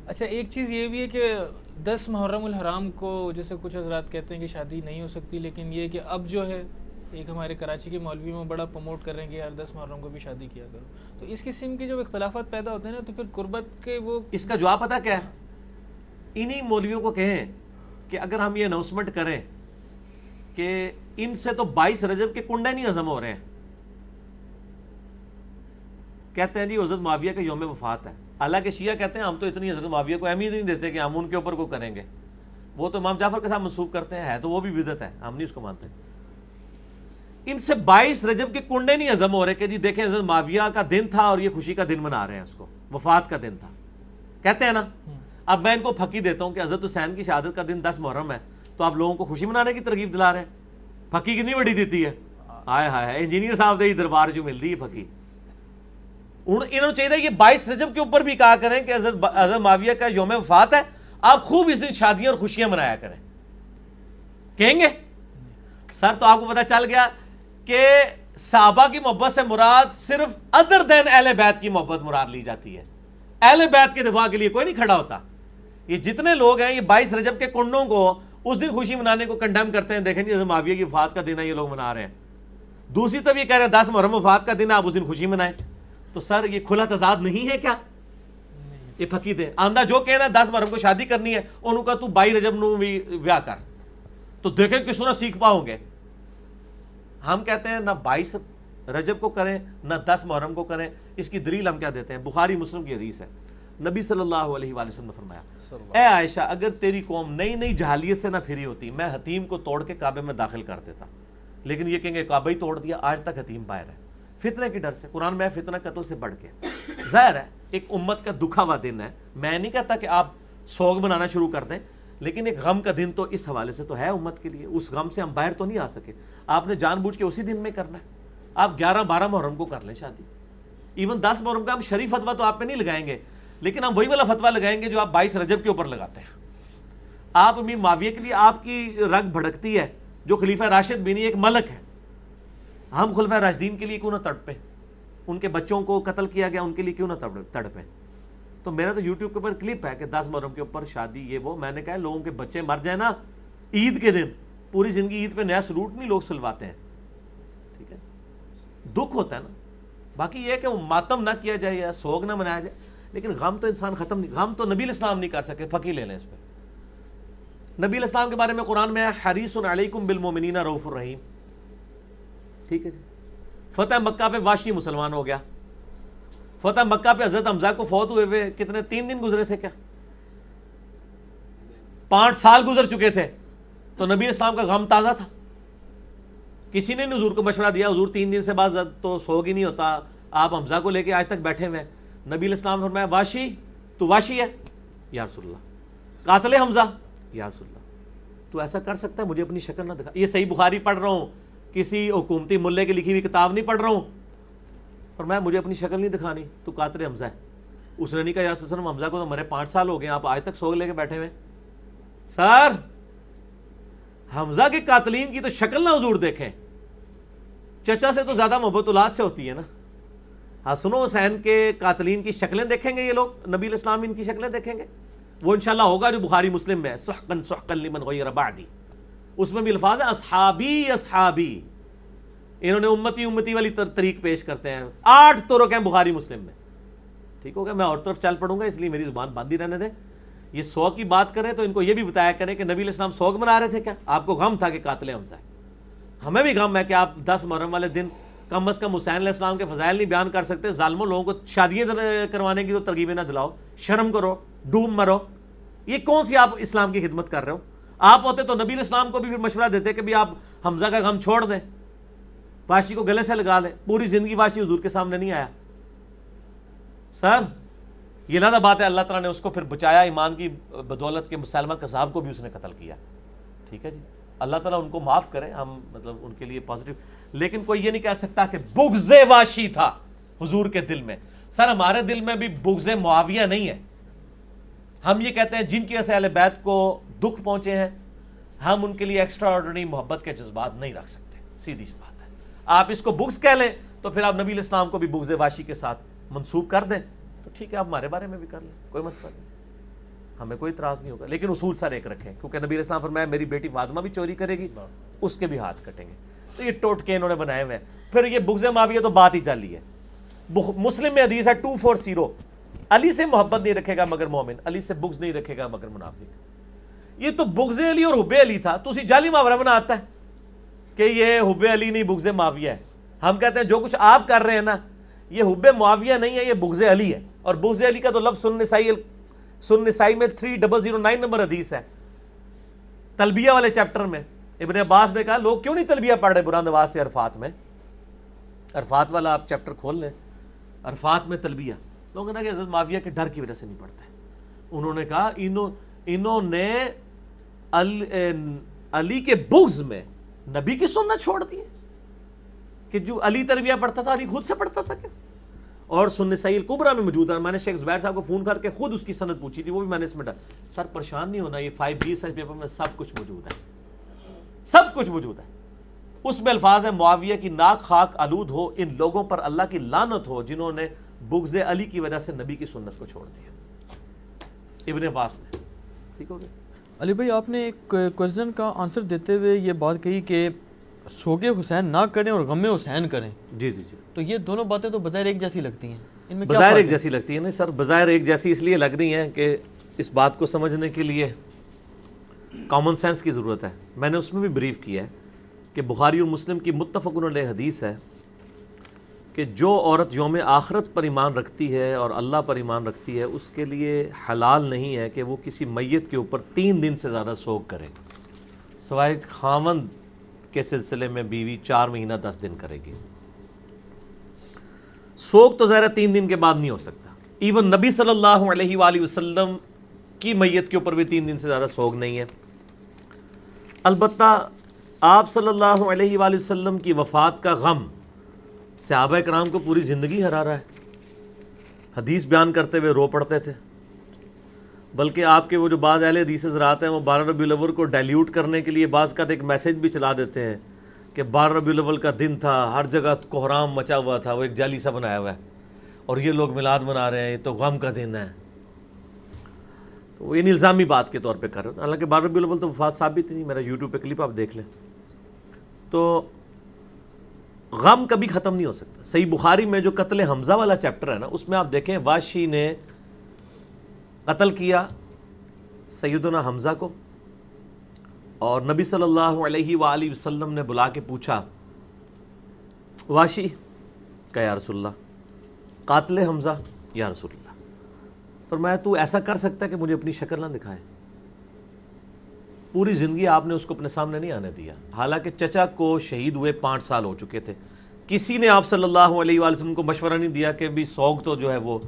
اچھا ایک چیز یہ بھی ہے کہ 10 محرم الحرام کو جیسے کچھ حضرات کہتے ہیں کہ شادی نہیں ہو سکتی، لیکن یہ کہ اب جو ہے ایک ہمارے کراچی کے مولوی میں بڑا پروموٹ کر رہے ہیں کہ یار 10 محرم کو بھی شادی کیا کرو. تو اس قسم کے جو اختلافات پیدا ہوتے ہیں نا، تو پھر قربت کے وہ اس کا جواب پتہ کیا ہے؟ انہی مولویوں کو کہیں کہ اگر ہم یہ اناؤنسمنٹ کریں کہ ان سے تو 22 رجب کے کنڈے نہیں ہضم ہو رہے ہیں، کہتے ہیں جی حضرت معاویہ کا یوم وفات ہے. حالانکہ شیعہ کہتے ہیں ہم تو اتنی حضرت معاویہ کو اہمیت نہیں دیتے کہ ہم ان کے اوپر کو کریں گے. وہ تو امام جعفر کے ساتھ منسوب کرتے ہیں، تو وہ بھی بدعت ہے، ہم نہیں اس کو مانتے. ان سے 22 رجب کے کنڈے نہیں ہضم ہو رہے کہ جی دیکھیں حضرت معاویہ کا دن تھا اور یہ خوشی کا دن منا رہے ہیں، اس کو وفات کا دن تھا کہتے ہیں نا. اب میں ان کو پھکی دیتا ہوں کہ حضرت حسین کی شہادت کا دن 10 محرم ہے، تو آپ لوگوں کو خوشی منانے کی ترغیب دلا رہے ہیں. پھکی کتنی بڑی دیتی ہے، ہائے ہائے انجینئر صاحب سے ہی دربار جو مل رہی ہے پھکی. انہوں چاہیے یہ 22 رجب کے اوپر بھی کہا کریں کہ حضرت معاویہ کا یوم وفات ہے، آپ خوب اس دن شادیاں اور خوشیاں منایا کریں. کہیں گے سر؟ تو آپ کو پتہ چل گیا کہ صحابہ کی محبت سے مراد صرف ادر دین اہل بیت کی محبت مراد لی جاتی ہے. اہل بیت کے دفاع کے لیے کوئی نہیں کھڑا ہوتا. یہ جتنے لوگ ہیں یہ 22 رجب کے کنڈوں کو اس دن خوشی منانے کو کنڈیم کرتے ہیں. دیکھیں جی حضرت معاویہ کی وفات کا دن ہے، یہ لوگ منا رہے ہیں. دوسری طرف یہ کہہ رہے ہیں 10 محرم وفات کا دن ہے، آپ اس دن خوشی منائیں. تو سر یہ کھلا تضاد نہیں ہے کیا؟ یہ پھکی دے آندہ جو کہنا 10 محرم کو شادی کرنی ہے، انہوں کا تو 22 رجب نو بھی ویاہ کر. تو دیکھیں کس طرح سیکھ پاؤ گے. ہم کہتے ہیں نہ 22 رجب کو کریں نہ 10 محرم کو کریں. اس کی دلیل ہم کیا دیتے ہیں؟ بخاری مسلم کی حدیث ہے. نبی صلی اللہ علیہ وآلہ وسلم نے فرمایا، اے عائشہ اگر تیری قوم نئی نئی جہالیت سے نہ پھری ہوتی، میں حتیم کو توڑ کے کعبے میں داخل کر دیتا. لیکن یہ کہیں گے کعبہ ہی توڑ دیا، آج تک حتیم باہر ہے. فتنے کی ڈر سے. قرآن میں ہے فتنہ قتل سے بڑھ کے. ظاہر ہے ایک امت کا دکھا ہوا دن ہے. میں نہیں کہتا کہ آپ سوگ منانا شروع کر دیں، لیکن ایک غم کا دن تو اس حوالے سے تو ہے امت کے لیے. اس غم سے ہم باہر تو نہیں آ سکے. آپ نے جان بوجھ کے اسی دن میں کرنا ہے. آپ 11-12 محرم کو کر لیں شادی. ایون 10 محرم کا ہم شریف فتویٰ تو آپ پہ نہیں لگائیں گے، لیکن ہم وہی والا فتویٰ لگائیں گے جو آپ 22 رجب کے اوپر لگاتے ہیں. آپ امیر معاویہ کے لیے آپ کی رگ بھڑکتی ہے، جو خلیفہ راشد بھی نہیں ایک ملک ہے. ہم خلفۂ راشدین کے لیے کیوں نہ تڑپیں؟ ان کے بچوں کو قتل کیا گیا، ان کے لیے کیوں نہ تڑپیں؟ تو میرا تو یوٹیوب کے اوپر کلپ ہے کہ 10 محرم کے اوپر شادی یہ وہ. میں نے کہا لوگوں کے بچے مر جائیں نا عید کے دن، پوری زندگی عید پہ نیا سلوٹ نہیں لوگ سلواتے ہیں. ٹھیک ہے، دکھ ہوتا ہے نا. باقی یہ ہے کہ وہ ماتم نہ کیا جائے یا سوگ نہ منایا جائے، لیکن غم تو انسان ختم نہیں. غم تو نبی علیہ السلام نہیں کر سکے. پھکی لے لیں اس پہ. نبی علیہ السلام کے بارے میں قرآن میں ہے حریص علیکم بالمؤمنین رؤوف الرحیم. ٹھیک ہے جی. فتح مکہ پہ واشی مسلمان ہو گیا. فتح مکہ پہ حضرت حمزہ کو فوت ہوئے ہوئے کتنے 3 دن گزرے تھے کیا؟ 5 سال گزر چکے تھے. تو نبی اسلام کا غم تازہ تھا. کسی نے حضور کو مشورہ دیا حضور 3 دن سے بعد تو سوگ ہی نہیں ہوتا، آپ حمزہ کو لے کے آج تک بیٹھے ہوئے ہیں. نبی علیہ السلام نے فرمایا واشی تو واشی ہے یا رسول اللہ، قاتل حمزہ یا رسول اللہ تو ایسا کر سکتا ہے؟ مجھے اپنی شکل نہ دکھا. یہ صحیح بخاری پڑھ رہا ہوں، کسی حکومتی ملے کی لکھی ہوئی کتاب نہیں پڑھ رہا ہوں. فرمایا مجھے اپنی شکل نہیں دکھانی، تو قاتل حمزہ ہے. اس نے نہیں کہا یا رسول اللہ حمزہ کو تو مرے 5 سال ہو گئے، آپ آج تک سوگ لے کے بیٹھے ہوئے. سر حمزہ کے قاتلین کی تو شکل نہ حضور دیکھیں. چچا سے تو زیادہ محبت اولاد سے ہوتی ہے نا. حسن و حسین کے قاتلین کی شکلیں دیکھیں گے یہ لوگ، نبی علیہ السلام ان کی شکلیں دیکھیں گے. وہ انشاءاللہ ہوگا جو بخاری مسلم میں ہے، سحقا سحقا لمن غیر بعدی. اس میں بھی الفاظ ہیں اصحابی اصحابی. انہوں نے امتی امتی والی طریق پیش کرتے ہیں. 8 طرق ہیں بخاری مسلم میں. ٹھیک ہو گیا، میں اور طرف چل پڑوں گا اس لیے میری زبان باندھی رہنے دیں. یہ سوگ کی بات کریں تو ان کو یہ بھی بتایا کریں کہ نبی علیہ السلام سوگ منا رہے تھے کیا؟ آپ کو غم تھا کہ قاتل حمزہ ہے. ہمیں بھی غم ہے کہ آپ 10 محرم والے دن کم از کم حسین علیہ السلام کے فضائل نہیں بیان کر سکتے. ظالموں، لوگوں کو شادیاں کروانے کی تو ترغیبیں نہ دلاؤ. شرم کرو، ڈوب مرو. یہ کون سی آپ اسلام کی خدمت کر رہے ہو؟ آپ ہوتے تو نبی علیہ السلام کو بھی پھر مشورہ دیتے کہ بھی آپ حمزہ کا غم چھوڑ دیں، واشی کو گلے سے لگا لیں. پوری زندگی واشی حضور کے سامنے نہیں آیا. سر یہ علیحدہ بات ہے، اللہ تعالیٰ نے اس کو پھر بچایا ایمان کی بدولت کے. مسلمہ کذاب کو بھی اس نے قتل کیا. ٹھیک ہے جی، اللہ تعالیٰ ان کو معاف کرے. ہم مطلب ان کے لیے پازیٹیو. لیکن کوئی یہ نہیں کہہ سکتا کہ بغض واشی تھا حضور کے دل میں. سر ہمارے دل میں بھی بغض معاویہ نہیں ہے. ہم یہ کہتے ہیں جن کی وجہ سے اہل بیت کو دکھ پہنچے ہیں، ہم ان کے لیے ایکسٹرا آرڈنری محبت کے جذبات نہیں رکھ سکتے. سیدھی سی بات ہے. آپ اس کو بغض کہہ لیں تو پھر آپ نبی علیہ السلام کو بھی بغض واشی کے ساتھ منسوب کر دیں تو ٹھیک ہے، آپ ہمارے بارے میں بھی کر لیں، کوئی مسئلہ نہیں. ہمیں کوئی اعتراض نہیں ہوگا، لیکن اصول سر ایک رکھیں، کیونکہ نبی علیہ السلام فرمایا میری بیٹی فاطمہ بھی چوری کرے گی، اس کے بھی ہاتھ کٹیں گے. تو یہ ٹوٹکے انہوں نے بنائے ہوئے ہیں. پھر یہ بغض معاویہ تو بات ہی جعلی ہے. مسلم میں حدیث ہے 240، علی سے محبت نہیں رکھے گا مگر مومن، علی سے بغض نہیں رکھے گا مگر منافق. یہ تو بغض علی اور حب علی تھا، تو اسی جعلی محاورہ بنا آتا ہے کہ یہ حب علی نہیں بغض معاویہ ہے. ہم کہتے ہیں جو کچھ آپ کر رہے ہیں نا یہ حب معاویہ نہیں ہے، یہ بغض علی ہے. اور بغض علی کا تو لفظ سنن نسائی میں 3009 نمبر حدیث ہے، تلبیہ والے چیپٹر میں. ابن عباس نے کہا لوگ کیوں نہیں تلبیہ پڑھ رہے برا نواز سے عرفات میں؟ عرفات والا آپ چیپٹر کھول لیں، عرفات میں تلبیہ. لوگوں نے کہا کہ حضرت معاویہ کے ڈر کی وجہ سے نہیں پڑھتے. انہوں نے کہا انہوں نے علی کے بغض میں نبی کی سنت چھوڑ دی ہے کہ جو علی تلبیہ پڑھتا تھا علی خود سے پڑھتا تھا کیا؟ اور سنن نسائی الکبریٰ میں موجود ہے. میں نے شیخ زبیر صاحب کو فون کر کے خود اس کی سند پوچھی تھی، وہ بھی میں نے اس میں ڈالا. سر پریشان نہیں ہونا، یہ 5G ریسرچ پیپر میں سب کچھ موجود ہے، سب کچھ موجود ہے. اس میں الفاظ ہیں معاویہ کی ناک خاک آلود ہو، ان لوگوں پر اللہ کی لعنت ہو جنہوں نے بغض علی کی وجہ سے نبی کی سنت کو چھوڑ دیا. ابن عباس نے. ٹھیک ہو گیا. علی بھائی آپ نے ایک کوئزن کا آنسر دیتے ہوئے یہ بات کہی کہ سوگ حسین نہ کریں اور غم حسین کریں. جی جی جی. تو یہ دونوں باتیں تو بظاہر ایک جیسی لگتی ہیں، ان میں کیا بظاہر فرق ایک ہے؟ جیسی لگتی ہے. نہیں سر، بظاہر ایک جیسی اس لیے لگ رہی ہیں کہ اس بات کو سمجھنے کے لیے کامن سینس کی ضرورت ہے. میں نے اس میں بھی بریف کیا ہے کہ بخاری اور مسلم کی متفق علیہ حدیث ہے کہ جو عورت یوم آخرت پر ایمان رکھتی ہے اور اللہ پر ایمان رکھتی ہے اس کے لیے حلال نہیں ہے کہ وہ کسی میت کے اوپر 3 دن سے زیادہ سوگ کرے، سوائے خاوند کے سلسلے میں بیوی 4 مہینہ 10 دن کرے گی. سوگ تو ظاہر 3 دن کے بعد نہیں ہو سکتا. ایون نبی صلی اللہ علیہ وآلہ وسلم کی میت کے اوپر بھی 3 دن سے زیادہ سوگ نہیں ہے. البتہ آپ صلی اللہ علیہ وآلہ وسلم کی وفات کا غم صحابہ کرام کو پوری زندگی ہرا رہا ہے. حدیث بیان کرتے ہوئے رو پڑتے تھے. بلکہ آپ کے وہ جو بعض اہل حدیث حضرات ہیں وہ 12 ربیع الاول کو ڈائلیوٹ کرنے کے لیے بعض کا ایک میسیج بھی چلا دیتے ہیں کہ 12 ربیع الاول کا دن تھا، ہر جگہ کوہرام مچا ہوا تھا، وہ ایک جعلی سا بنایا ہوا ہے اور یہ لوگ میلاد منا رہے ہیں، یہ تو غم کا دن ہے. تو وہ ان الزامی بات کے طور پہ کر رہے ہیں. حالانکہ 12 ربیع الاول تو وفات ثابت ہی نہیں. میرا یوٹیوب پہ کلپ آپ دیکھ لیں. تو غم کبھی ختم نہیں ہو سکتا. صحیح بخاری میں جو قتل حمزہ والا چیپٹر ہے نا، اس میں آپ دیکھیں واشی نے قتل کیا سیدنا حمزہ کو، اور نبی صلی اللہ علیہ وآلہ وسلم نے بلا کے پوچھا واشی کہ یا رسول اللہ قاتل حمزہ یا رسول اللہ، فرمایا تو ایسا کر سکتا ہے کہ مجھے اپنی شکل نہ دکھائے؟ پوری زندگی آپ نے اس کو اپنے سامنے نہیں آنے دیا. حالانکہ چچا کو شہید ہوئے 5 سال ہو چکے تھے. کسی نے آپ صلی اللہ علیہ وآلہ وسلم کو مشورہ نہیں دیا کہ بھی سوگ تو جو ہے وہ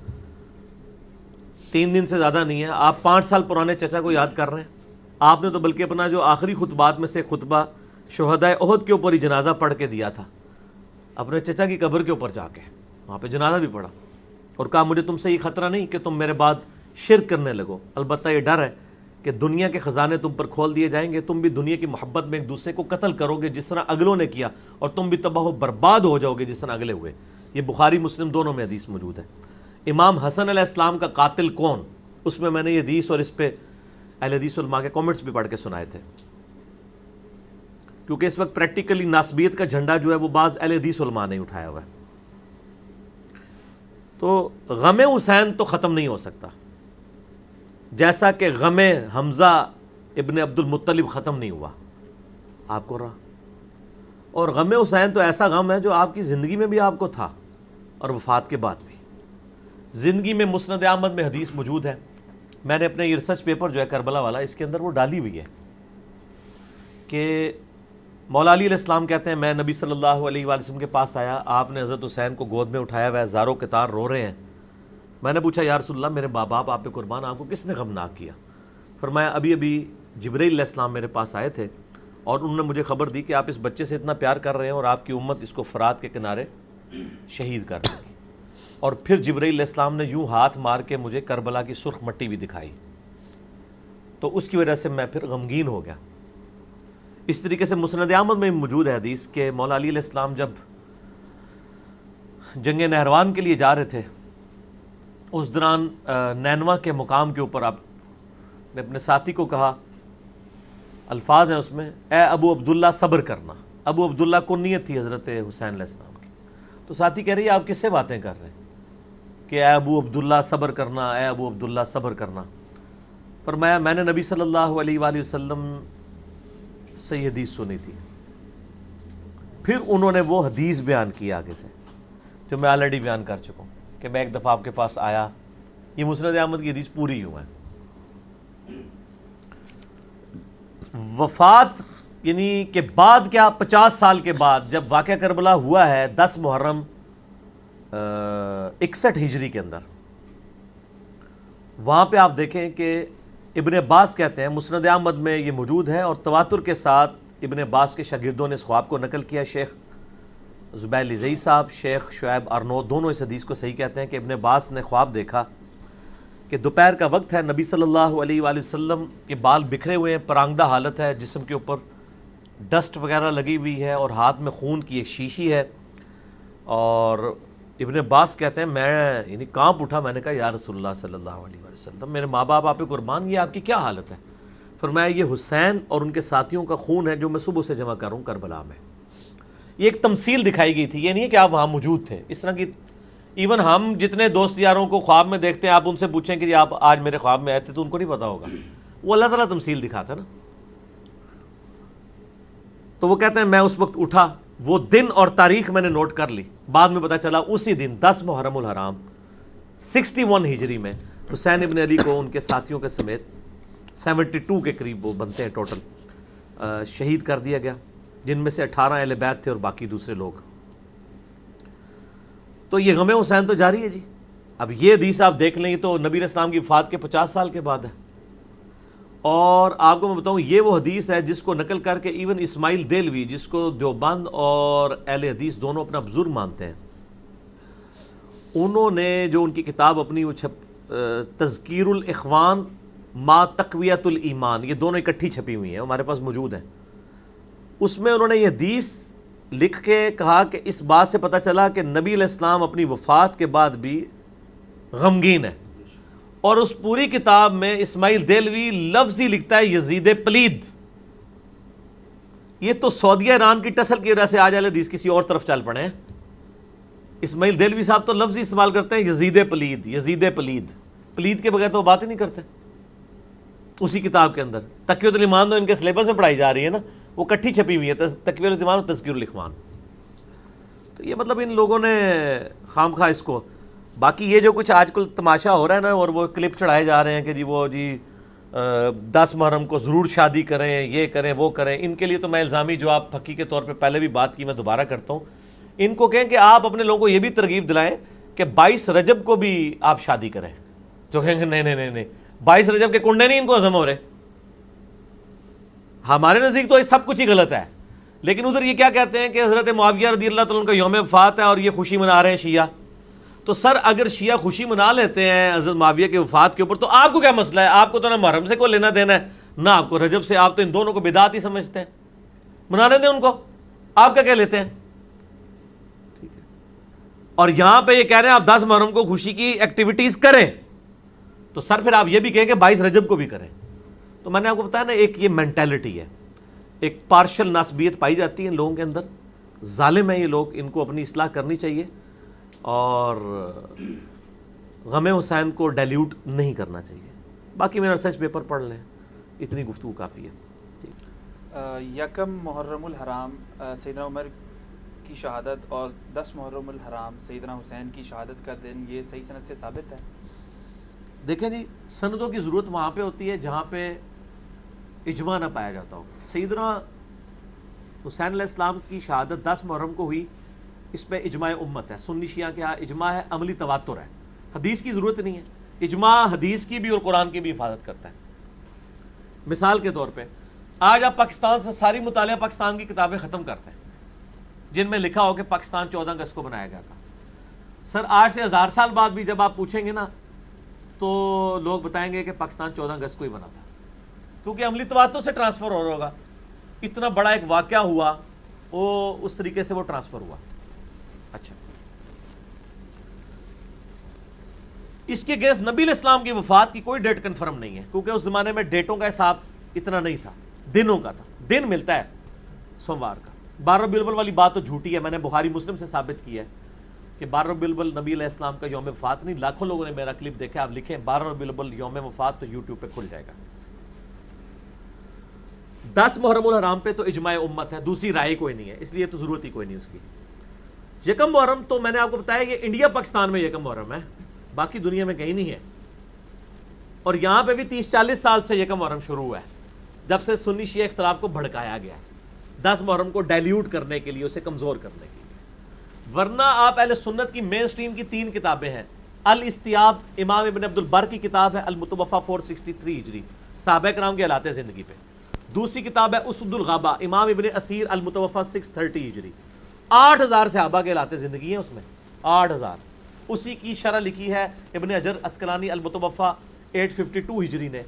3 دن سے زیادہ نہیں ہے. آپ 5 سال پرانے چچا کو یاد کر رہے ہیں. آپ نے تو بلکہ اپنا جو آخری خطبات میں سے خطبہ شہدائے احد کے اوپر ہی جنازہ پڑھ کے دیا تھا، اپنے چچا کی قبر کے اوپر جا کے وہاں پہ جنازہ بھی پڑھا اور کہا مجھے تم سے یہ خطرہ نہیں کہ تم میرے بعد شرک کرنے لگو، البتہ یہ ڈر ہے کہ دنیا کے خزانے تم پر کھول دیے جائیں گے، تم بھی دنیا کی محبت میں ایک دوسرے کو قتل کرو گے جس طرح اگلوں نے کیا، اور تم بھی تباہ و برباد ہو جاؤ گے جس طرح اگلے ہوئے. یہ بخاری مسلم دونوں میں حدیث موجود ہے. امام حسن علیہ السلام کا قاتل کون، اس میں نے یہ حدیث اور اس پہ اہل حدیث علماء کے کامنٹس بھی پڑھ کے سنائے تھے، کیونکہ اس وقت پریکٹیکلی ناسبیت کا جھنڈا جو ہے وہ بعض اہل حدیث علماء نے اٹھایا ہوا ہے. تو غم حسین تو ختم نہیں ہو سکتا، جیسا کہ غم حمزہ ابن عبد المطلب ختم نہیں ہوا آپ کو رہا. اور غم حسین تو ایسا غم ہے جو آپ کی زندگی میں بھی آپ کو تھا اور وفات کے بعد بھی. زندگی میں مسند احمد میں حدیث موجود ہے. میں نے اپنے یہ ریسرچ پیپر جو ہے کربلا والا، اس کے اندر وہ ڈالی ہوئی ہے کہ مولا علی علیہ السلام کہتے ہیں میں نبی صلی اللہ علیہ وآلہ وسلم کے پاس آیا، آپ نے حضرت حسین کو گود میں اٹھایا ہوا ہے، زاروں کے تار رو رہے ہیں. میں نے پوچھا یا رسول اللہ میرے باپ آپ پہ قربان، آپ کو کس نے غمناک کیا؟ فرمایا ابھی جبرائیل علیہ السلام میرے پاس آئے تھے اور انہوں نے مجھے خبر دی کہ آپ اس بچے سے اتنا پیار کر رہے ہیں اور آپ کی امت اس کو فرات کے کنارے شہید کر دے گی. اور پھر جبرائیل علیہ السلام نے یوں ہاتھ مار کے مجھے کربلا کی سرخ مٹی بھی دکھائی، تو اس کی وجہ سے میں پھر غمگین ہو گیا. اس طریقے سے مسند احمد میں موجود ہے حدیث کہ مولا علی علیہ السلام جب جنگ نہروان کے لیے جا رہے تھے، اس دوران نینوا کے مقام کے اوپر آپ نے اپنے ساتھی کو کہا، الفاظ ہیں اس میں، اے ابو عبداللہ صبر کرنا. ابو عبداللہ کنیت تھی حضرت حسین علیہ السلام کی. تو ساتھی کہہ رہی ہے آپ کس سے باتیں کر رہے ہیں کہ اے ابو عبداللہ صبر کرنا، اے ابو عبداللہ صبر کرنا. فرمایا میں نے نبی صلی اللہ علیہ وآلہ وسلم سے یہ حدیث سنی تھی. پھر انہوں نے وہ حدیث بیان کی آگے سے جو میں آلریڈی بیان کر چکا ہوں کہ میں ایک دفعہ آپ کے پاس آیا. یہ مسند احمد کی حدیث پوری یوں ہے. وفات یعنی کہ بعد کیا 50 سال کے بعد جب واقعہ کربلا ہوا ہے 10 محرم 61 ہجری کے اندر، وہاں پہ آپ دیکھیں کہ ابن عباس کہتے ہیں، مسند احمد میں یہ موجود ہے اور تواتر کے ساتھ ابن عباس کے شاگردوں نے اس خواب کو نقل کیا. شیخ زبیر لزئی صاحب، شیخ شعیب ارنود دونوں اس حدیث کو صحیح کہتے ہیں کہ ابن عباس نے خواب دیکھا کہ دوپہر کا وقت ہے، نبی صلی اللہ علیہ وآلہ وسلم کے بال بکھرے ہوئے ہیں، پرانگدہ حالت ہے، جسم کے اوپر ڈسٹ وغیرہ لگی ہوئی ہے اور ہاتھ میں خون کی ایک شیشی ہے. اور ابن عباس کہتے ہیں میں یعنی کانپ اٹھا. میں نے کہا یا رسول اللہ صلی اللہ علیہ وآلہ وسلم، میرے ماں باپ آپ پہ قربان، یہ آپ کی کیا حالت ہے؟ فرمایا یہ حسین اور ان کے ساتھیوں کا خون ہے جو میں صبح سے جمع کروں کربلا میں. یہ ایک تمثیل دکھائی گئی تھی، یہ نہیں ہے کہ آپ وہاں موجود تھے. اس طرح کی ایون ہم جتنے دوست یاروں کو خواب میں دیکھتے ہیں، آپ ان سے پوچھیں کہ آپ آج میرے خواب میں آئے تھے تو ان کو نہیں پتا ہوگا. وہ اللہ تعالیٰ تمثیل دکھاتا ہے نا. تو وہ کہتے ہیں میں اس وقت اٹھا، وہ دن اور تاریخ میں نے نوٹ کر لی. بعد میں پتا چلا اسی دن 10 محرم الحرام 61 ہجری میں حسین ابن علی کو ان کے ساتھیوں کے سمیت 72 کے قریب وہ بنتے ہیں ٹوٹل، شہید کر دیا گیا، جن میں سے 18 اہل بیت تھے اور باقی دوسرے لوگ. تو یہ غم حسین تو جاری ہے جی. اب یہ حدیث آپ دیکھ لیں تو نبی علیہ السلام کی وفات کے 50 سال کے بعد ہے. اور آپ کو میں بتاؤں یہ وہ حدیث ہے جس کو نقل کر کے ایون اسماعیل دہلوی، جس کو دیوبند اور اہل حدیث دونوں اپنا بزرگ مانتے ہیں، انہوں نے جو ان کی کتاب اپنی وہ تذکیر الاخوان ما تقویت الایمان، یہ دونوں اکٹھی چھپی ہوئی ہیں، ہمارے پاس موجود ہیں. اس میں انہوں نے یہ حدیث لکھ کے کہا کہ اس بات سے پتہ چلا کہ نبی علیہ السلام اپنی وفات کے بعد بھی غمگین ہے. اور اس پوری کتاب میں اسماعیل دہلوی لفظ ہی لکھتا ہے یزید پلید. یہ تو سعودیہ ایران کی ٹسل کی وجہ سے آج اہل حدیث کسی اور طرف چل پڑے ہیں. اسماعیل دہلوی صاحب تو لفظ ہی استعمال کرتے ہیں یزید پلید، یزید پلید. پلید کے بغیر تو وہ بات ہی نہیں کرتے. اسی کتاب کے اندر تقویۃ الایمان تو ان کے سلیبس میں پڑھائی جا رہی ہے نا، وہ کٹھی چھپی ہوئی ہے، تقویۃ الایمان اور تذکیر الاخوان. تو یہ مطلب ان لوگوں نے خام خواہ اس کو. باقی یہ جو کچھ آج کل تماشا ہو رہا ہے نا، اور وہ کلپ چڑھائے جا رہے ہیں کہ جی وہ جی 10 محرم کو ضرور شادی کریں، یہ کریں وہ کریں، ان کے لیے تو میں الزامی جواب پھکی کے طور پہ پہلے بھی بات کی، میں دوبارہ کرتا ہوں. ان کو کہیں کہ آپ اپنے لوگوں کو یہ بھی ترغیب دلائیں کہ 22 رجب کو بھی آپ شادی کریں. جو کہیں گے نہیں نہیں نہیں نہیں 22 رجب کے کنڈے نہیں ان کو ہضم ہو رہے. ہمارے نزدیک تو یہ سب کچھ ہی غلط ہے، لیکن ادھر یہ کیا کہتے ہیں کہ حضرت معاویہ رضی اللہ تعالیٰ عنہ کا یوم وفات ہے اور یہ خوشی منا رہے ہیں شیعہ. تو سر اگر شیعہ خوشی منا لیتے ہیں حضرت معاویہ کے وفات کے اوپر تو آپ کو کیا مسئلہ ہے؟ آپ کو تو نہ محرم سے کوئی لینا دینا ہے نہ آپ کو رجب سے. آپ تو ان دونوں کو بدعت ہی سمجھتے ہیں. منانے دیں ان کو، آپ کیا کہہ لیتے ہیں؟ ٹھیک ہے. اور یہاں پہ یہ کہہ رہے ہیں آپ 10 محرم کو خوشی کی ایکٹیویٹیز کریں، تو سر پھر آپ یہ بھی کہیں کہ 22 رجب کو بھی کریں. تو میں نے آپ کو بتایا نا، ایک یہ مینٹیلٹی ہے، ایک پارشل ناسبیت پائی جاتی ہے ان لوگوں کے اندر. ظالم ہیں یہ لوگ، ان کو اپنی اصلاح کرنی چاہیے اور غم حسین کو ڈیلیوٹ نہیں کرنا چاہیے. باقی میرا ریسرچ پیپر پڑھ لیں، اتنی گفتگو کافی ہے. یکم محرم الحرام سیدنا عمر کی شہادت اور 10 محرم الحرام سیدنا حسین کی شہادت کا دن، یہ صحیح سند سے ثابت ہے؟ دیکھیں جی، سندوں کی ضرورت وہاں پہ ہوتی ہے جہاں پہ اجماع نہ پایا جاتا ہو. سیدنا حسین علیہ السلام کی شہادت 10 محرم کو ہوئی، اس پہ اجماع امت ہے. سنی شیعہ کے ہاں اجماع ہے، عملی تواتر ہے، حدیث کی ضرورت نہیں ہے. اجماع حدیث کی بھی اور قرآن کی بھی حفاظت کرتا ہے. مثال کے طور پہ آج آپ پاکستان سے ساری مطالعہ پاکستان کی کتابیں ختم کرتے ہیں جن میں لکھا ہو کہ پاکستان 14 اگست کو بنایا گیا تھا. سر آج سے 1000 سال بعد بھی جب آپ پوچھیں گے نا تو لوگ بتائیں گے کہ پاکستان 14 اگست کو ہی بنا تھا، کیونکہ عملی تواتر سے ٹرانسفر ہو رہا ہوگا. اتنا بڑا ایک واقعہ ہوا، وہ اس طریقے سے وہ ٹرانسفر ہوا. اچھا، اس کے اگینسٹ نبی علیہ السلام کی وفات کی کوئی ڈیٹ کنفرم نہیں ہے، کیونکہ اس زمانے میں ڈیٹوں کا حساب اتنا نہیں تھا، دنوں کا تھا، دن ملتا ہے سوموار کا۔ 12 ربیع الاول والی بات تو جھوٹی ہے، میں نے بخاری مسلم سے ثابت کی ہے کہ 12 ربیع الاول نبی علیہ السلام کا یوم وفات نہیں۔ لاکھوں لوگوں نے میرا کلپ دیکھا، آپ لکھیں 12 ربیع الاول یوم وفات تو یوٹیوب پہ کھل جائے گا۔ 10 محرم الحرام پہ تو اجماع امت ہے، دوسری رائے کوئی نہیں ہے، اس لیے تو ضرورت ہی کوئی نہیں اس کی۔ یکم محرم تو میں نے آپ کو بتایا کہ انڈیا پاکستان میں یکم محرم ہے، باقی دنیا میں کہیں نہیں ہے، اور یہاں پہ بھی 30-40 سال سے یکم محرم شروع ہوا ہے، جب سے سنی شیعہ اختلاف کو بھڑکایا گیا ہے 10 محرم کو ڈائلیوٹ کرنے کے لیے، اسے کمزور کرنے کے لیے۔ ورنہ آپ اہل سنت کی مین سٹریم کی 3 کتابیں ہیں، الاستیاب امام ابن عبد البر کی کتاب ہے، المتوفا 463 ہجری صحابہ کرام کے حالات زندگی پہ۔ دوسری کتاب ہے اسد الغابہ امام ابن اثیر المتوفا 630 ہجری، 8000 صحابہ کے حالات زندگی ہیں اس میں، 8000۔ اسی کی شرح لکھی ہے ابن حجر اسقلانی المتوفا 852 ہجری نے،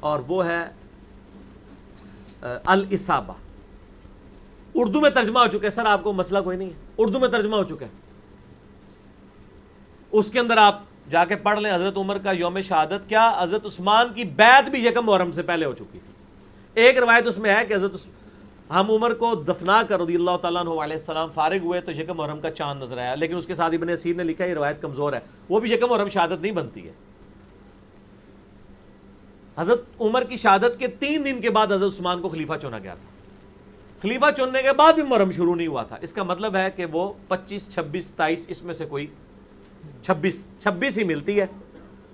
اور وہ ہے الاصابہ۔ اردو میں ترجمہ ہو چکا ہے، سر آپ کو مسئلہ کوئی نہیں ہے، اردو میں ترجمہ ہو چکا ہے، اس کے اندر آپ جا کے پڑھ لیں۔ حضرت عمر کا یوم شہادت کیا، حضرت عثمان کی بیعت بھی یکم محرم سے پہلے ہو چکی تھی۔ ایک روایت اس میں ہے کہ ہم عمر کو دفنا کر رضی اللہ تعالیٰ عنہ علیہ السلام فارغ ہوئے تو یکم محرم کا چاند نظر آیا، لیکن اس کے ساتھ ابن اسیر نے لکھا یہ روایت کمزور ہے، وہ بھی یکم محرم شہادت نہیں بنتی ہے۔ حضرت عمر کی شہادت کے 3 دن کے بعد حضرت عثمان کو خلیفہ چنا گیا تھا، خلیفہ چننے کے بعد بھی محرم شروع نہیں ہوا تھا۔ اس کا مطلب ہے کہ وہ 25 26 27 اس میں سے کوئی 26 ہی ملتی ہے،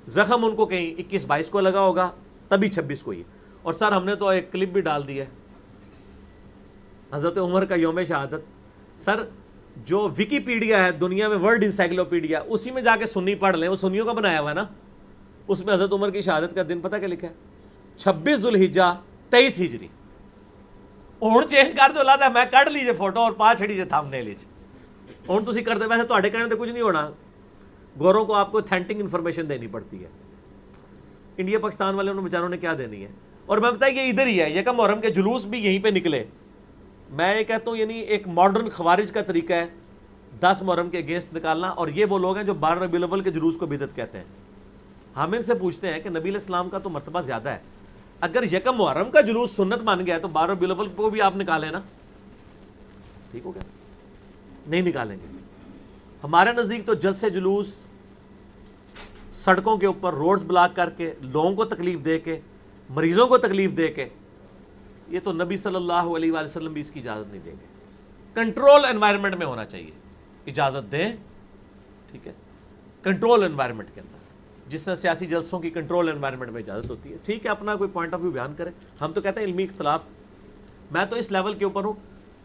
زخم ان کو کہیں 21 22 کو لگا ہوگا، تبھی 26 کو ہی۔ اور سر ہم نے تو ایک کلپ بھی ڈال دی ہے حضرت عمر کا یوم شہادت۔ سر جو وکی پیڈیا ہے دنیا میں، ورلڈ انسائکلوپیڈیا، اسی میں جا کے سنی پڑھ لیں، وہ سنیوں کا بنایا ہوا ہے نا، اس میں حضرت عمر کی شہادت کا دن پتہ کیا لکھا ہے؟ 26 ذوالحجہ 23 ہجری۔ ہوں چینج کر دو، لاتا میں کٹ لیجیے فوٹو اور پا چھڑی جے تھم نے لیج ہوں تسی کرتے، ویسے تواڈے کہنے تے کچھ نہیں ہونا، گوروں کو آپ کو اتھینٹک انفارمیشن دینی پڑتی ہے، انڈیا پاکستان والے انہوں بیچاروں نے کیا دینی ہے۔ اور میں بتایا یہ ادھر ہی ہے، یکم محرم کے جلوس بھی یہیں پہ نکلے۔ میں یہ کہتا ہوں یعنی ایک ماڈرن خوارج کا طریقہ ہے 10 محرم کے اگینسٹ نکالنا، اور یہ وہ لوگ ہیں جو 12 ربیع الاول کے جلوس کو بدعت کہتے ہیں۔ ہم ان سے پوچھتے ہیں کہ نبی علیہ السلام کا تو مرتبہ زیادہ ہے، اگر یکم محرم کا جلوس سنت مان گیا ہے تو 12 ربیع الاول کو بھی آپ نکالیں نا، ٹھیک ہو گیا؟ نہیں نکالیں گے۔ ہمارے نزدیک تو جلسے جلوس سڑکوں کے اوپر روڈز بلاک کر کے، لوگوں کو تکلیف دے کے، مریضوں کو تکلیف دے کے، یہ تو نبی صلی اللہ علیہ وآلہ وسلم بھی اس کی اجازت نہیں دیں گے۔ کنٹرول انوائرمنٹ میں ہونا چاہیے، اجازت دیں، ٹھیک ہے، کنٹرول انوائرمنٹ کے اندر، جس طرح سیاسی جلسوں کی کنٹرول انوائرمنٹ میں اجازت ہوتی ہے، ٹھیک ہے، اپنا کوئی پوائنٹ آف ویو بیان کریں۔ ہم تو کہتے ہیں علمی اختلاف، میں تو اس لیول کے اوپر ہوں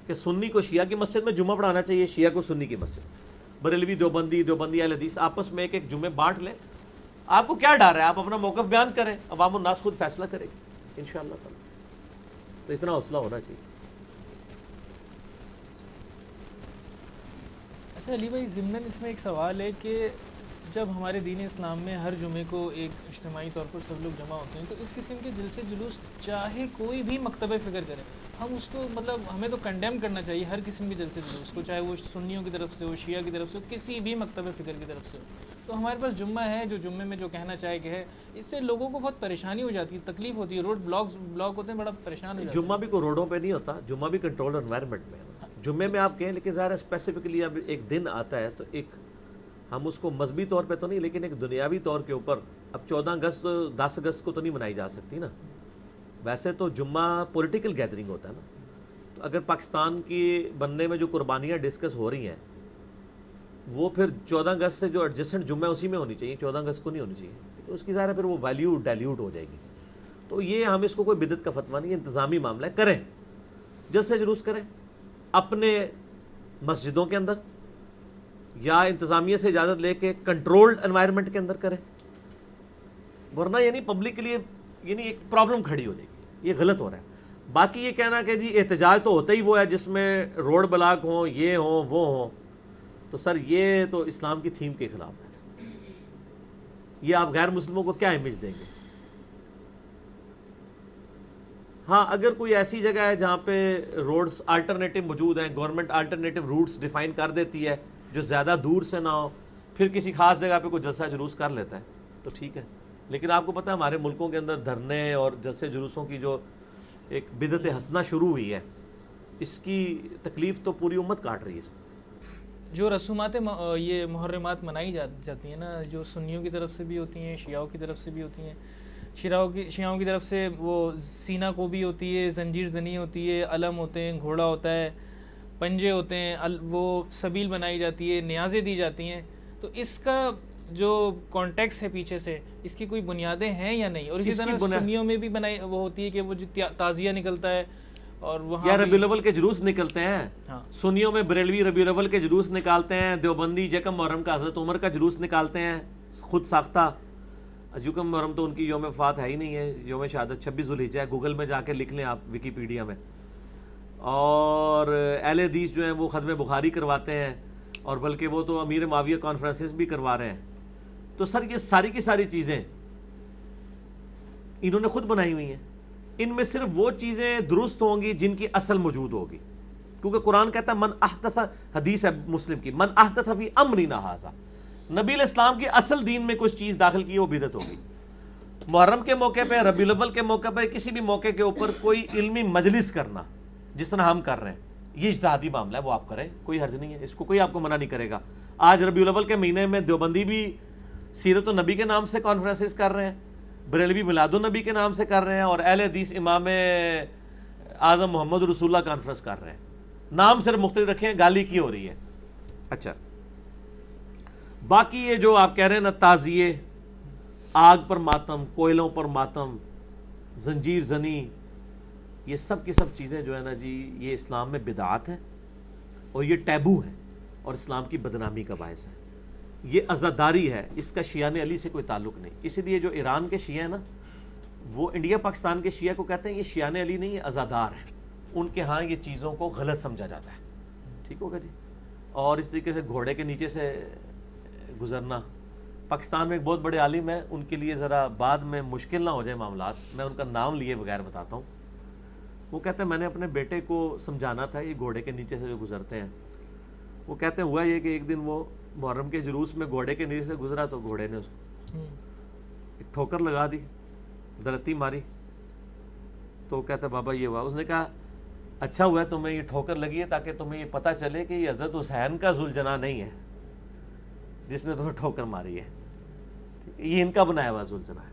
کہ سنی کو شیعہ کی مسجد میں جمعہ پڑھانا چاہیے، شیعہ کو سنی کی مسجد، بریلوی دیوبندی اہل حدیث آپس میں ایک جمعے بانٹ لیں۔ آپ کو کیا ڈر ہے؟ آپ اپنا موقف بیان کریں، عوام الناس خود فیصلہ کرے گی انشاءاللہ تعالی۔ تو اتنا حوصلہ ہونا چاہیے۔ اچھا علی بھائی، ضمن اس میں ایک سوال ہے کہ جب ہمارے دین اسلام میں ہر جمعے کو ایک اجتماعی طور پر سب لوگ جمع ہوتے ہیں، تو اس قسم کے جلسے جلوس چاہے کوئی بھی مکتبہ فکر کرے، ہم اس کو مطلب ہمیں تو کنڈیم کرنا چاہیے ہر قسم کے جلسے جلوس کو، چاہے وہ سنیوں کی طرف سے ہو، شیعہ کی طرف سے ہو، کسی بھی مکتبہ فکر کی طرف سے ہو۔ تو ہمارے پاس جمعہ ہے، جو جمعے میں جو کہنا چاہے کہ ہے، اس سے لوگوں کو بہت پریشانی ہو جاتی ہے، تکلیف ہوتی ہے، روڈ بلاک ہوتے ہیں، بڑا پریشان ہو جاتے ہیں۔ جمعہ بھی کوئی روڈوں پہ نہیں ہوتا، جمعہ بھی کنٹرول انوائرمنٹ میں ہے۔ جمعے میں آپ کہیں، لیکن ظاہر ہے اسپیسیفکلی اب ایک دن آتا ہے تو ایک ہم اس کو مذہبی طور پہ تو نہیں، لیکن ایک دنیاوی طور کے اوپر، اب 14 اگست 10 اگست کو تو نہیں منائی جا سکتی نا، ویسے تو جمعہ پولیٹیکل گیدرنگ ہوتا ہے نا۔ تو اگر پاکستان کی بننے میں جو قربانیاں ڈسکس ہو رہی ہیں، وہ پھر 14 اگست سے جو ایڈجسٹنٹ جمعہ اسی میں ہونی چاہیے، 14 اگست کو نہیں ہونی چاہیے، تو اس کی ظاہر ہے پھر وہ ویلیو ڈائلیوٹ ہو جائے گی۔ تو یہ ہم اس کو کوئی بدعت کا فتویٰ نہیں، انتظامی معاملہ ہے، کریں، جلسے جلوس کریں اپنے مسجدوں کے اندر، یا انتظامیہ سے اجازت لے کے کنٹرولڈ انوائرمنٹ کے اندر کریں، ورنہ یعنی پبلک کے لیے یعنی ایک پرابلم کھڑی ہو جائے گی، یہ غلط ہو رہا ہے۔ باقی یہ کہنا کہ جی احتجاج تو ہوتا ہی وہ ہے جس میں روڈ بلاک ہوں، یہ ہوں وہ ہوں، تو سر یہ تو اسلام کی تھیم کے خلاف ہے، یہ آپ غیر مسلموں کو کیا امیج دیں گے؟ ہاں اگر کوئی ایسی جگہ ہے جہاں پہ روڈز آلٹرنیٹو موجود ہیں، گورنمنٹ آلٹرنیٹو روٹس ڈیفائن کر دیتی ہے جو زیادہ دور سے نہ ہو، پھر کسی خاص جگہ پہ کوئی جلسہ جلوس کر لیتا ہے، تو ٹھیک ہے. لیکن آپ کو پتہ ہے ہمارے ملکوں کے اندر دھرنے اور جلسے جلوسوں کی جو ایک بدعت حسنہ شروع ہوئی ہے، اس کی تکلیف تو پوری امت کاٹ رہی ہے. اس میں جو رسومات یہ محرمات منائی جاتی ہیں نا، جو سنیوں کی طرف سے بھی ہوتی ہیں، شیعوں کی طرف سے بھی ہوتی ہیں. شیعوں کی طرف سے وہ سینہ کو بھی ہوتی ہے، زنجیر زنی ہوتی ہے، علم ہوتے ہیں، گھوڑا ہوتا ہے، پنجے ہوتے ہیں، وہ سبیل بنائی جاتی ہے، نیازیں دی جاتی ہیں. تو اس کا جو کانٹیکس ہے پیچھے سے، اس کی کوئی بنیادیں ہیں یا نہیں؟ اور اسی طرح سنیوں میں بھی بنائی وہ ہوتی ہے کہ وہ جو تعزیہ نکلتا ہے اور وہاں یا ربیع الاول کے جلوس نکلتے ہیں. سنیوں میں بریلوی ربیع الاول کے جلوس نکالتے ہیں، دیوبندی یکم محرم کا حضرت عمر کا جلوس نکالتے ہیں خود ساختہ. یکم محرم تو ان کی یوم وفات ہے ہی نہیں ہے، یوم شہادت 26 ذوالحجہ ہے. گوگل میں جا کے لکھ لیں آپ، ویکیپیڈیا میں. اور اہل حدیث جو ہیں وہ ختم بخاری کرواتے ہیں، اور بلکہ وہ تو امیر معاویہ کانفرنسز بھی کروا رہے ہیں. تو سر یہ ساری کی ساری چیزیں انہوں نے خود بنائی ہوئی ہیں. ان میں صرف وہ چیزیں درست ہوں گی جن کی اصل موجود ہوگی، کیونکہ قرآن کہتا ہے من احدث، حدیث ہے مسلم کی، من احدث فی امرنا ھذا، نبی علیہ السلام کی اصل دین میں کچھ چیز داخل کی وہ بدعت ہوگی. محرم کے موقع پہ، ربیع الاول کے موقع پہ، کسی بھی موقع کے اوپر کوئی علمی مجلس کرنا جس طرح ہم کر رہے ہیں، یہ اجتہادی معاملہ ہے، وہ آپ کریں، کوئی حرج نہیں ہے، اس کو کوئی آپ کو منع نہیں کرے گا. آج ربیع الاول کے مہینے میں دیوبندی بھی سیرت النبی کے نام سے کانفرنسز کر رہے ہیں، بریلوی میلاد النبی کے نام سے کر رہے ہیں، اور اہل حدیث امام اعظم محمد رسول اللہ کانفرنس کر رہے ہیں. نام صرف مختلف رکھے ہیں، گالی کی ہو رہی ہے. اچھا، باقی یہ جو آپ کہہ رہے ہیں نا، تعزیے، آگ پر ماتم، کوئلوں پر ماتم، زنجیر زنی، یہ سب کی سب چیزیں جو ہے نا جی، یہ اسلام میں بدعات ہیں اور یہ ٹیبو ہے اور اسلام کی بدنامی کا باعث ہے. یہ عزاداری ہے، اس کا شیعہ علی سے کوئی تعلق نہیں. اسی لیے جو ایران کے شیعہ ہیں نا، وہ انڈیا پاکستان کے شیعہ کو کہتے ہیں یہ شیعہ علی نہیں، یہ عزادار ہیں. ان کے ہاں یہ چیزوں کو غلط سمجھا جاتا ہے. ٹھیک ہوگا جی. اور اس طریقے سے گھوڑے کے نیچے سے گزرنا، پاکستان میں ایک بہت بڑے عالم ہیں، ان کے لیے ذرا بعد میں مشکل نہ ہو جائے معاملات، میں ان کا نام لیے بغیر بتاتا ہوں. وہ کہتے ہیں میں نے اپنے بیٹے کو سمجھانا تھا یہ گھوڑے کے نیچے سے جو گزرتے ہیں. وہ کہتے ہیں ہوا یہ کہ ایک دن وہ محرم کے جلوس میں گھوڑے کے نیچے سے گزرا تو گھوڑے نے اس کو ایک ٹھوکر لگا دی، درتی ماری. تو کہتا بابا یہ ہوا. اس نے کہا اچھا ہوا ہے تمہیں یہ ٹھوکر لگی ہے تاکہ تمہیں یہ پتہ چلے کہ یہ حضرت حسین کا ذوالجناح نہیں ہے جس نے تمہیں ٹھوکر ماری ہے، یہ ان کا بنایا ہوا ذوالجناح ہے.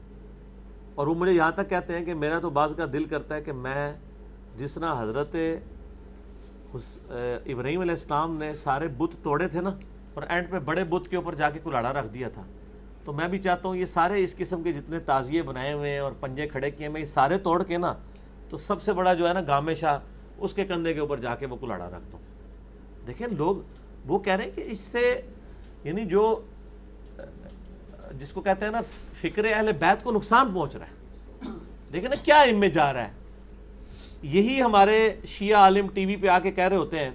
اور وہ مجھے یہاں تک کہتے ہیں کہ میرا تو بعض کا دل کرتا ہے کہ میں جس طرح حضرت ابراہیم علیہ السلام نے سارے بت توڑے تھے نا، اور اینڈ پہ بڑے بت کے اوپر جا کے کلاڑا رکھ دیا تھا، تو میں بھی چاہتا ہوں یہ سارے اس قسم کے جتنے تعزیے بنائے ہوئے ہیں اور پنجے کھڑے کیے میں یہ سارے توڑ کے نا، تو سب سے بڑا جو ہے نا گامے شاہ، اس کے کندھے کے اوپر جا کے وہ کلاڑا رکھ دوں. دیکھیں لوگ وہ کہہ رہے ہیں کہ اس سے یعنی جو جس کو کہتے ہیں نا فکر اہل بیت کو نقصان پہنچ رہا ہے. دیکھیں نا کیا امیج جا رہا ہے. یہی ہمارے شیعہ عالم ٹی وی پہ آ کے کہہ رہے ہوتے ہیں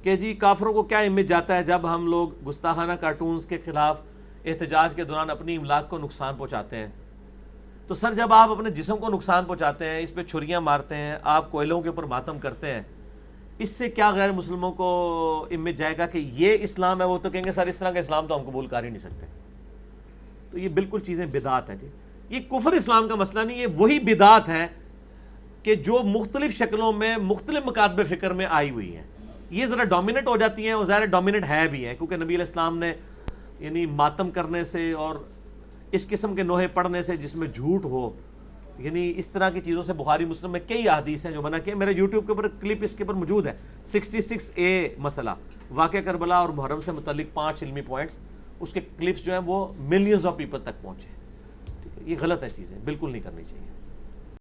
کہ جی کافروں کو کیا امیج جاتا ہے جب ہم لوگ گستاخانہ کارٹونز کے خلاف احتجاج کے دوران اپنی املاک کو نقصان پہنچاتے ہیں. تو سر جب آپ اپنے جسم کو نقصان پہنچاتے ہیں، اس پہ چھریاں مارتے ہیں، آپ کوئلوں کے اوپر ماتم کرتے ہیں، اس سے کیا غیر مسلموں کو امیج جائے گا کہ یہ اسلام ہے؟ وہ تو کہیں گے سر اس طرح کا اسلام تو ہم قبول کر ہی نہیں سکتے. تو یہ بالکل چیزیں بدعات ہیں جی. یہ کفر اسلام کا مسئلہ نہیں، یہ وہی بدعات ہیں کہ جو مختلف شکلوں میں مختلف مکاتب فکر میں آئی ہوئی ہیں. یہ ذرا ڈومیننٹ ہو جاتی ہیں، اور ظاہر ڈومیننٹ ہے بھی ہیں کیونکہ نبی علیہ السلام نے یعنی ماتم کرنے سے اور اس قسم کے نوحے پڑھنے سے جس میں جھوٹ ہو، یعنی اس طرح کی چیزوں سے بخاری مسلم میں کئی احادیث ہیں جو منع کیے. میرے یوٹیوب کے اوپر کلپ اس کے اوپر موجود ہے، 66A مسئلہ واقعہ کربلا اور محرم سے متعلق 5 علمی پوائنٹس. اس کے کلپس جو ہیں وہ ملینز آف پیپل تک پہنچے. ٹھیک ہے، یہ غلط ہے، چیزیں بالکل نہیں کرنی چاہیے.